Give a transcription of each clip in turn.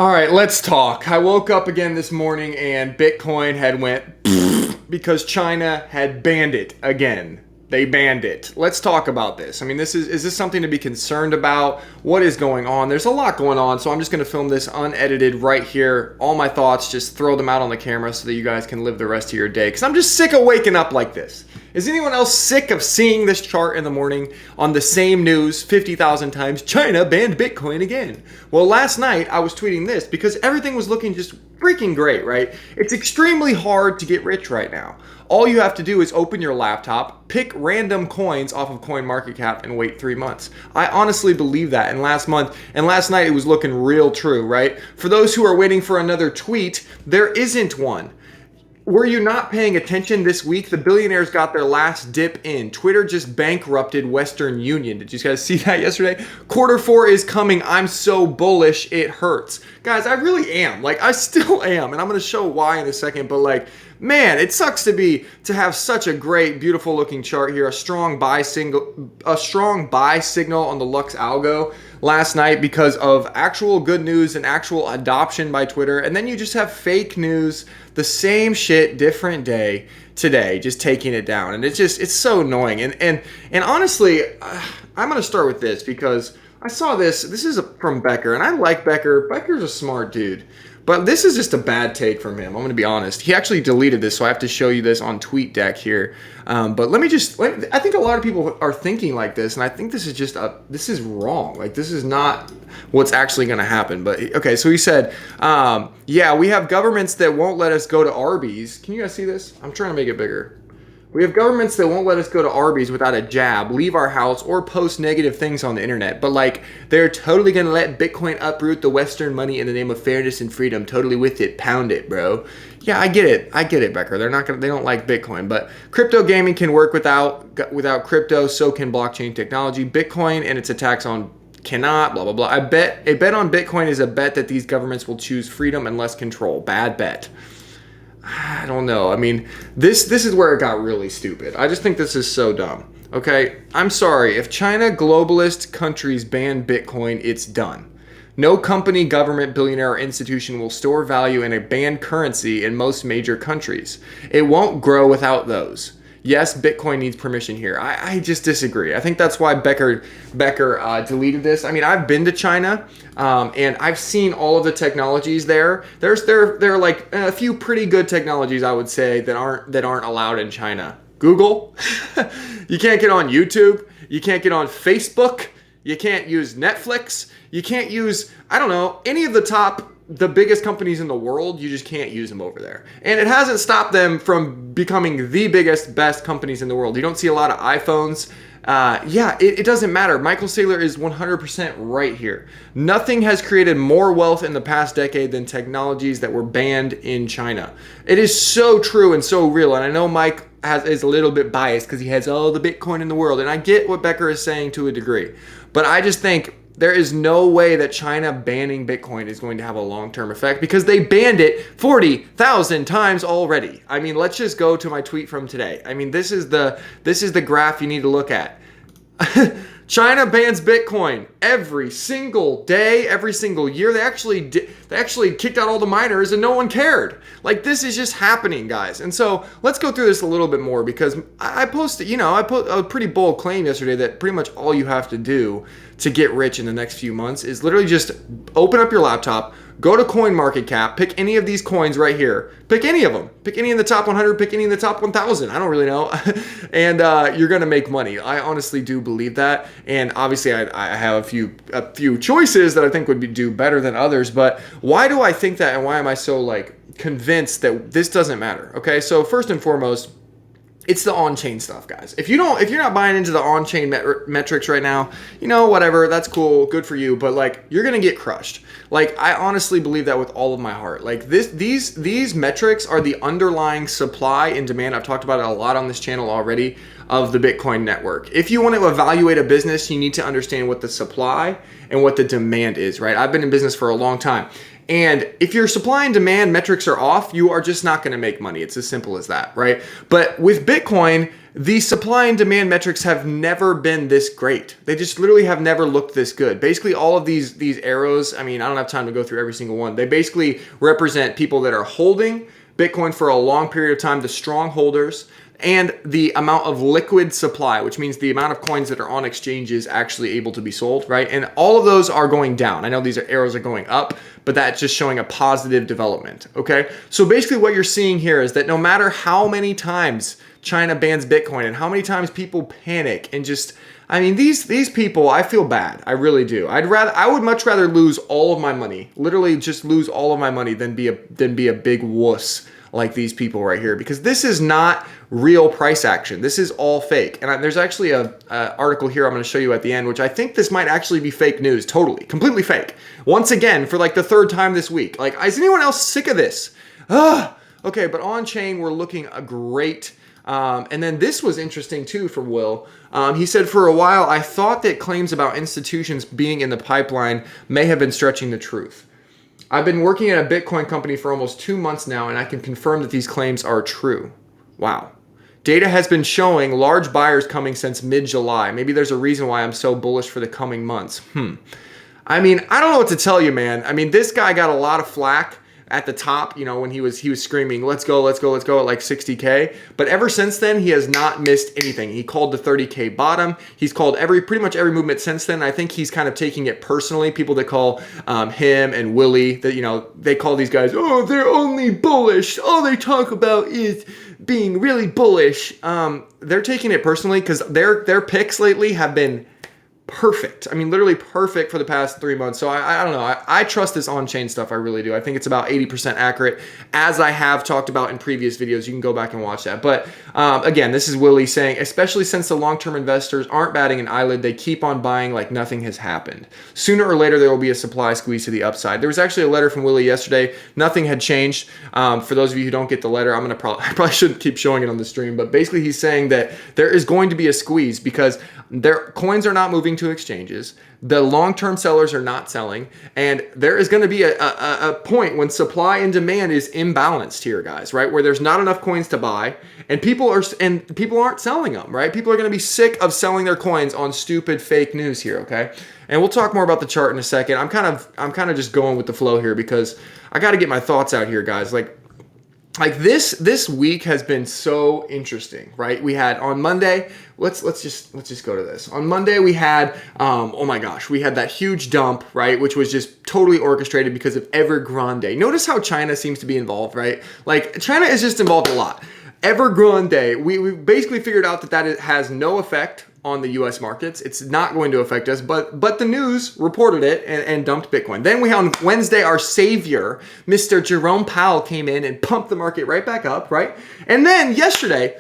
All right, let's talk. I woke up again this morning and Bitcoin had went because China had banned it again. They banned it. Let's talk about this. I mean, is this something to be concerned about? What is going on? There's a lot going on, so I'm just going to film this unedited right here. All my thoughts, just throw them out on the camera so that you guys can live the rest of your day, because I'm just sick of waking up like this. Is anyone else sick of seeing this chart in the morning on the same news 50,000 times? China banned Bitcoin again. Well, last night I was tweeting this because everything was looking just freaking great, right? It's extremely hard to get rich right now. All you have to do is open your laptop, pick random coins off of CoinMarketCap, and wait 3 months. I honestly believe that. And last night it was looking real true, right? For those who are waiting for another tweet, there isn't one. Were you not paying attention this week? The billionaires got their last dip in. Twitter just bankrupted Western Union. Did you guys see that yesterday? Q4 is coming. I'm so bullish, it hurts. Guys, I really am. I still am. And I'm going to show why in a second. But man, it sucks to have such a great, beautiful looking chart here. A strong buy signal on the Lux algo last night because of actual good news and actual adoption by Twitter. And then you just have fake news, the same shit, different day today, just taking it down. And it's so annoying. And honestly, I'm going to start with this because I saw this. This is from Becker, and I like Becker. Becker's a smart dude. But this is just a bad take from him. I'm going to be honest. He actually deleted this, so I have to show you this on TweetDeck here. But I think a lot of people are thinking like this, and I think this is wrong. This is not what's actually going to happen. But okay, so he said, yeah, we have governments that won't let us go to Arby's. Can you guys see this? I'm trying to make it bigger. We have governments that won't let us go to Arby's without a jab, leave our house, or post negative things on the internet. But they're totally going to let Bitcoin uproot the Western money in the name of fairness and freedom. Totally with it. Pound it, bro. Yeah, I get it, Becker. They don't like Bitcoin. But crypto gaming can work without crypto. So can blockchain technology. Bitcoin and its attacks on cannot, blah, blah, blah. A bet on Bitcoin is a bet that these governments will choose freedom and less control. Bad bet. I don't know. I mean, this is where it got really stupid. I just think this is so dumb. Okay? I'm sorry. If China globalist countries ban Bitcoin, it's done. No company, government, billionaire, or institution will store value in a banned currency in most major countries. It won't grow without those. Yes, Bitcoin needs permission here. I just disagree. I think that's why Becker deleted this. I mean, I've been to China, and I've seen all of the technologies there. There are a few pretty good technologies, I would say, that aren't allowed in China. Google, you can't get on YouTube. You can't get on Facebook. You can't use Netflix. You can't use, I don't know, any of the biggest companies in the world. You just can't use them over there. And it hasn't stopped them from becoming the biggest, best companies in the world. You don't see a lot of iPhones. It doesn't matter. Michael Saylor is 100% right here. Nothing has created more wealth in the past decade than technologies that were banned in China. It is so true and so real. And I know Mike is a little bit biased because he has all the Bitcoin in the world. And I get what Becker is saying to a degree. But I just think there is no way that China banning Bitcoin is going to have a long-term effect because they banned it 40,000 times already. I mean, let's just go to my tweet from today. I mean, this is the graph you need to look at. China bans Bitcoin every single day, every single year. They actually kicked out all the miners and no one cared. This is just happening, guys. And so let's go through this a little bit more because I put a pretty bold claim yesterday that pretty much all you have to do to get rich in the next few months is literally just open up your laptop, go to CoinMarketCap, pick any of these coins right here. Pick any of them. Pick any in the top 100, pick any in the top 1,000. I don't really know. And you're going to make money. I honestly do believe that. And obviously I have a few choices that I think would do better than others. But why do I think that, and why am I so convinced that this doesn't matter? Okay, so first and foremost, it's the on-chain stuff, guys. If you're not buying into the on-chain metrics right now, whatever, that's cool, good for you. But you're gonna get crushed. I honestly believe that with all of my heart. These metrics are the underlying supply and demand. I've talked about it a lot on this channel already of the Bitcoin network. If you want to evaluate a business, you need to understand what the supply and what the demand is, right? I've been in business for a long time. And if your supply and demand metrics are off, you are just not going to make money. It's as simple as that, right? But with Bitcoin, the supply and demand metrics have never been this great. They just literally have never looked this good. Basically, all of these arrows, I mean, I don't have time to go through every single one. They basically represent people that are holding Bitcoin for a long period of time, the strong holders, and the amount of liquid supply, which means the amount of coins that are on exchanges actually able to be sold, right? And all of those are going down. I know these arrows are going up, but that's just showing a positive development, okay? So basically what you're seeing here is that no matter how many times China bans Bitcoin and how many times people panic and just, I mean, these people, I feel bad. I really do. I would much rather lose all of my money, literally just lose all of my money than be a big wuss like these people right here, because this is not real price action. This is all fake. And there's actually a article here I'm going to show you at the end, which I think this might actually be fake news, totally, completely fake. Once again, for like the third time this week. Like, is anyone else sick of this? Okay, but on chain, we're looking great. And then this was interesting too for Will. He said, for a while, I thought that claims about institutions being in the pipeline may have been stretching the truth. I've been working at a Bitcoin company for almost 2 months now, and I can confirm that these claims are true. Wow. Data has been showing large buyers coming since mid-July. Maybe there's a reason why I'm so bullish for the coming months. I mean, I don't know what to tell you, man. I mean, this guy got a lot of flack at the top, you know, when he was screaming, let's go, let's go, let's go at like 60K. But ever since then, he has not missed anything. He called the 30K bottom. He's called pretty much every movement since then. I think he's kind of taking it personally. People that call him and Willie, that, you know, they call these guys, oh, they're only bullish. All they talk about is being really bullish. They're taking it personally because their picks lately have been perfect. I mean, literally perfect for the past 3 months. So I don't know. I trust this on-chain stuff. I really do. I think it's about 80% accurate, as I have talked about in previous videos. You can go back and watch that. But again, this is Willie saying, especially since the long-term investors aren't batting an eyelid, they keep on buying like nothing has happened. Sooner or later, there will be a supply squeeze to the upside. There was actually a letter from Willie yesterday. Nothing had changed. For those of you who don't get the letter, I probably shouldn't keep showing it on the stream. But basically, he's saying that there is going to be a squeeze because their coins are not moving to exchanges. The long-term sellers are not selling, and there is going to be a point when supply and demand is imbalanced here, guys, right? Where there's not enough coins to buy, and people aren't selling them, right? People are going to be sick of selling their coins on stupid fake news here, okay? And we'll talk more about the chart in a second. I'm kind of just going with the flow here because I got to get my thoughts out here, guys. Like this week has been so interesting, right? We had on Monday, let's just go to this. On Monday we had oh my gosh, we had that huge dump, right? Which was just totally orchestrated because of Evergrande. Notice how China seems to be involved, right? Like China is just involved a lot. Evergrande, we basically figured out that it has no effect on the US markets. It's not going to affect us, but the news reported it and dumped Bitcoin. Then we had on Wednesday, our savior, Mr. Jerome Powell, came in and pumped the market right back up, right? And then yesterday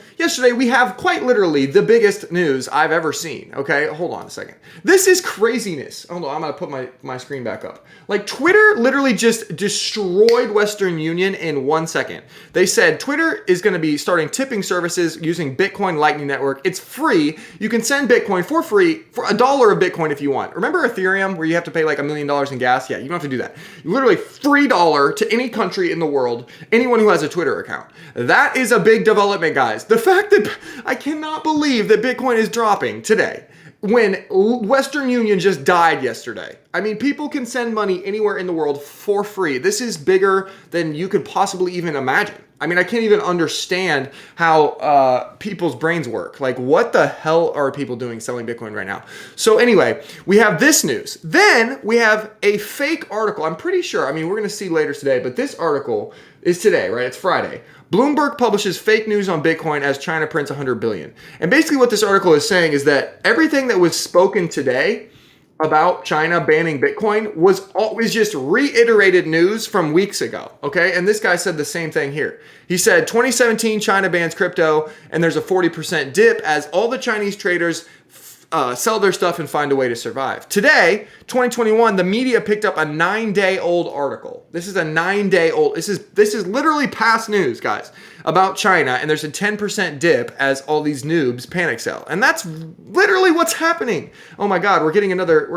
we have quite literally the biggest news I've ever seen, okay? Hold on a second. This is craziness. Hold on, I'm gonna put my screen back up. Like Twitter literally just destroyed Western Union in 1 second. They said Twitter is gonna be starting tipping services using Bitcoin Lightning Network. It's free. You can send Bitcoin for free for $1 of Bitcoin if you want. Remember Ethereum where you have to pay like $1 million in gas? Yeah, you don't have to do that. Literally $3 to any country in the world, anyone who has a Twitter account. That is a big development, guys. The fact that I cannot believe that Bitcoin is dropping today when Western Union just died yesterday. I mean, people can send money anywhere in the world for free. This is bigger than you could possibly even imagine. I mean, I can't even understand how people's brains work. Like, what the hell are people doing selling Bitcoin right now? So anyway, we have this news. Then we have a fake article. I'm pretty sure, I mean, we're going to see later today, but this article is today, right? It's Friday. Bloomberg publishes fake news on Bitcoin as China prints 100 billion. And basically what this article is saying is that everything that was spoken today about China banning Bitcoin was always just reiterated news from weeks ago, okay? And this guy said the same thing here. He said 2017 China bans crypto and there's a 40% dip as all the Chinese traders sell their stuff and find a way to survive. Today, 2021, the media picked up a 9-day-old article. This is a 9-day-old. This is literally past news, guys, about China, and there's a 10% dip as all these noobs panic sell, and that's literally what's happening. Oh my God, we're getting another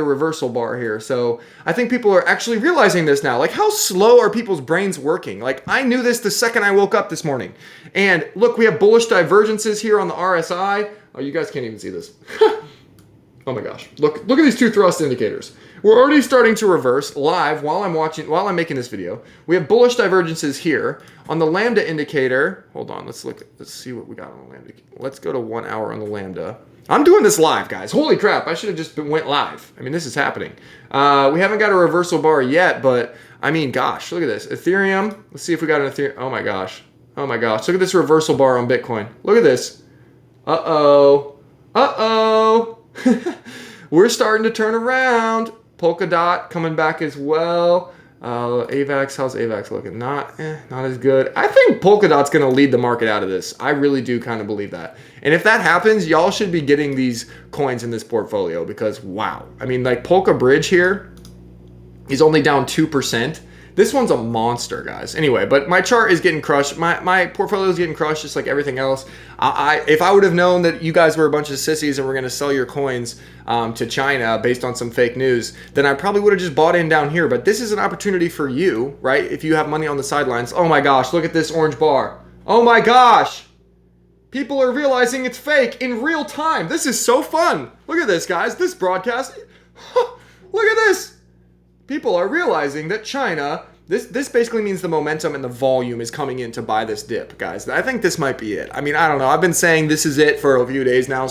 reversal bar here. So I think people are actually realizing this now. Like, how slow are people's brains working? Like, I knew this the second I woke up this morning. And look, we have bullish divergences here on the RSI. Oh, you guys can't even see this. Oh my gosh. Look at these two thrust indicators. We're already starting to reverse live while I'm making this video. We have bullish divergences here. On the lambda indicator, hold on, let's see what we got on the lambda. Let's go to 1 hour on the lambda. I'm doing this live, guys. Holy crap, I should have just went live. I mean, this is happening. We haven't got a reversal bar yet, but I mean, gosh, look at this. Ethereum, let's see if we got an Ethereum. Oh my gosh. Oh my gosh, look at this reversal bar on Bitcoin. Look at this. Uh-oh. We're starting to turn around. Polkadot coming back as well. AVAX, how's AVAX looking? Not as good. I think Polkadot's going to lead the market out of this. I really do kind of believe that. And if that happens, y'all should be getting these coins in this portfolio because, wow. I mean, like Polka Bridge here is only down 2%. This one's a monster, guys. Anyway, but my chart is getting crushed. My portfolio is getting crushed just like everything else. If I would have known that you guys were a bunch of sissies and were going to sell your coins to China based on some fake news, then I probably would have just bought in down here. But this is an opportunity for you, right? If you have money on the sidelines. Oh my gosh, look at this orange bar. Oh my gosh. People are realizing it's fake in real time. This is so fun. Look at this, guys. This broadcast. Look at this. People are realizing that China, this basically means the momentum and the volume is coming in to buy this dip, guys. I think this might be it. I mean, I don't know. I've been saying this is it for a few days now.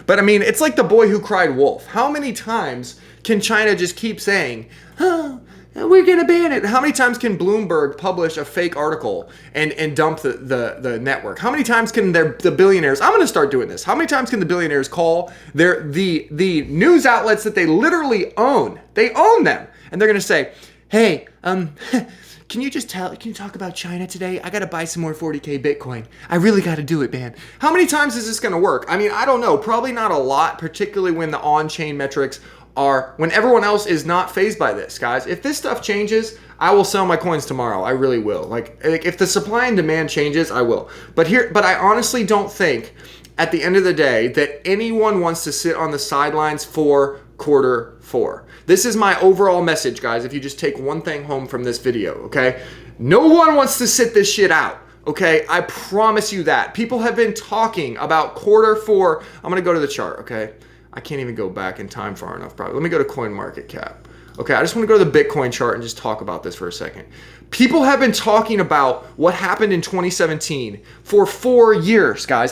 But I mean, it's like the boy who cried wolf. How many times can China just keep saying, oh, we're going to ban it? How many times can Bloomberg publish a fake article and dump the network? How many times can the billionaires, I'm going to start doing this. How many times can the billionaires call the news outlets that they literally own? They own them. And they're going to say, hey, can you talk about China today? I got to buy some more 40K Bitcoin. I really got to do it, man. How many times is this going to work? I mean, I don't know. Probably not a lot, particularly when the on-chain metrics when everyone else is not fazed by this, guys. If this stuff changes, I will sell my coins tomorrow. I really will. Like if the supply and demand changes, I will. But I honestly don't think at the end of the day that anyone wants to sit on the sidelines for Q4. This is my overall message, guys, if you just take one thing home from this video, okay? No one wants to sit this shit out, okay? I promise you that. People have been talking about Q4. I'm going to go to the chart, okay? I can't even go back in time far enough, probably. Let me go to CoinMarketCap. Okay, I just want to go to the Bitcoin chart and just talk about this for a second. People have been talking about what happened in 2017 for 4 years, guys.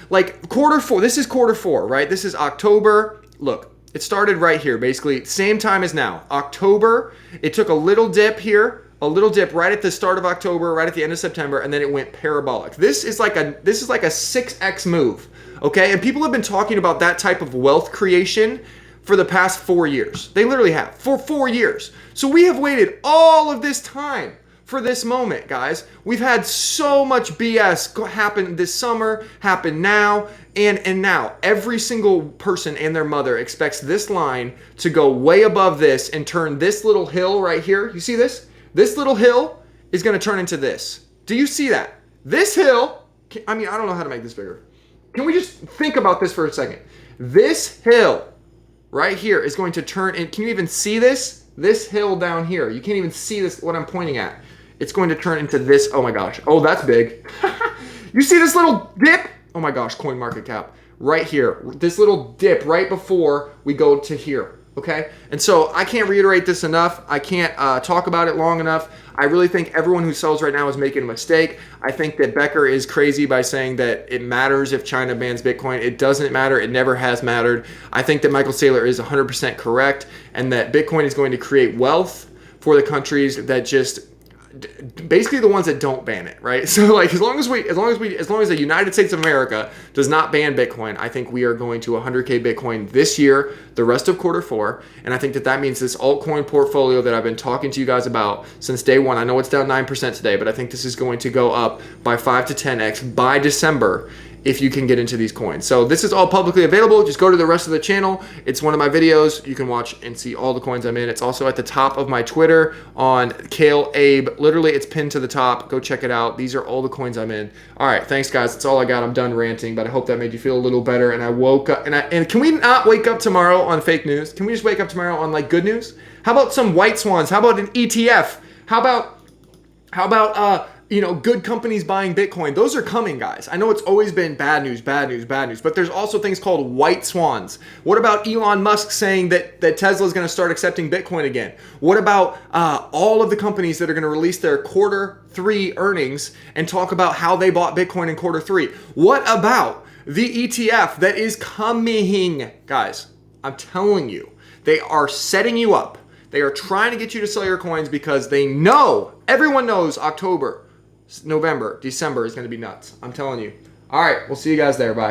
Like Q4, this is Q4, right? This is October. Look, it started right here, basically same time as now. October, it took a little dip here, a little dip right at the start of October, right at the end of September, and then it went parabolic. This is like a 6x move, okay? And people have been talking about that type of wealth creation for the past 4 years. They literally have, for 4 years. So we have waited all of this time for this moment, guys. We've had so much BS happen this summer, happen now, and now. Every single person and their mother expects this line to go way above this and turn this little hill right here. You see this? This little hill is going to turn into this. Do you see that? This hill, I mean, I don't know how to make this bigger. Can we just think about this for a second? This hill right here is going to turn, and can you even see this? This hill down here. You can't even see this, what I'm pointing at. It's going to turn into this. Oh my gosh. Oh, that's big. You see this little dip? Oh my gosh, CoinMarketCap. Right here. This little dip right before we go to here. Okay? And so I can't reiterate this enough. I can't talk about it long enough. I really think everyone who sells right now is making a mistake. I think that Becker is crazy by saying that it matters if China bans Bitcoin. It doesn't matter. It never has mattered. I think that Michael Saylor is 100% correct, and that Bitcoin is going to create wealth for the countries that just basically the ones that don't ban it, right? So like as long as the United States of America does not ban Bitcoin, I think we are going to 100K Bitcoin this year, the rest of Q4, and I think that means this altcoin portfolio that I've been talking to you guys about since day one. I know it's down 9% today, but I think this is going to go up by 5 to 10x by December, if you can get into these coins. So this is all publicly available. Just go to the rest of the channel. It's one of my videos. You can watch and see all the coins I'm in. It's also at the top of my Twitter on Kale Abe. Literally, it's pinned to the top. Go check it out. These are all the coins I'm in. All right, thanks guys. That's all I got. I'm done ranting, but I hope that made you feel a little better. And I woke up, and can we not wake up tomorrow on fake news? Can we just wake up tomorrow on like good news? How about some white swans? How about an ETF? How about you know, good companies buying Bitcoin? Those are coming, guys. I know it's always been bad news, but there's also things called white swans. What about Elon Musk saying that Tesla is going to start accepting Bitcoin again? What about all of the companies that are going to release their Q3 earnings and talk about how they bought Bitcoin in Q3? What about the ETF that is coming? Guys, I'm telling you, they are setting you up. They are trying to get you to sell your coins because they know, everyone knows October, November, December is going to be nuts. I'm telling you. All right, we'll see you guys there. Bye.